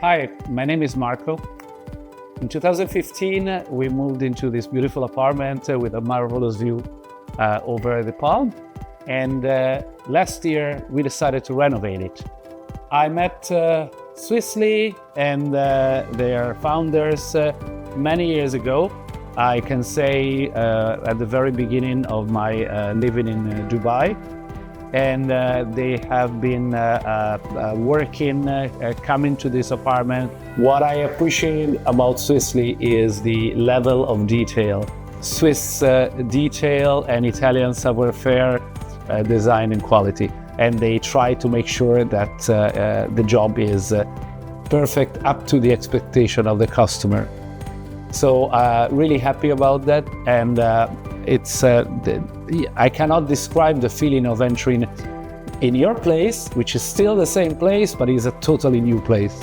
Hi, my name is Marco. In 2015, we moved into this beautiful apartment with a marvelous view over the pond. And last year, we decided to renovate it. I met Swissly and their founders many years ago. I can say at the very beginning of my living in Dubai. And they have been working, coming to this apartment. What I appreciate about Swissly is the level of detail. Swiss detail and Italian savoir-faire design and quality. And they try to make sure that the job is perfect up to the expectation of the customer. So really happy about that. And I cannot describe the feeling of entering in your place, which is still the same place, but is a totally new place.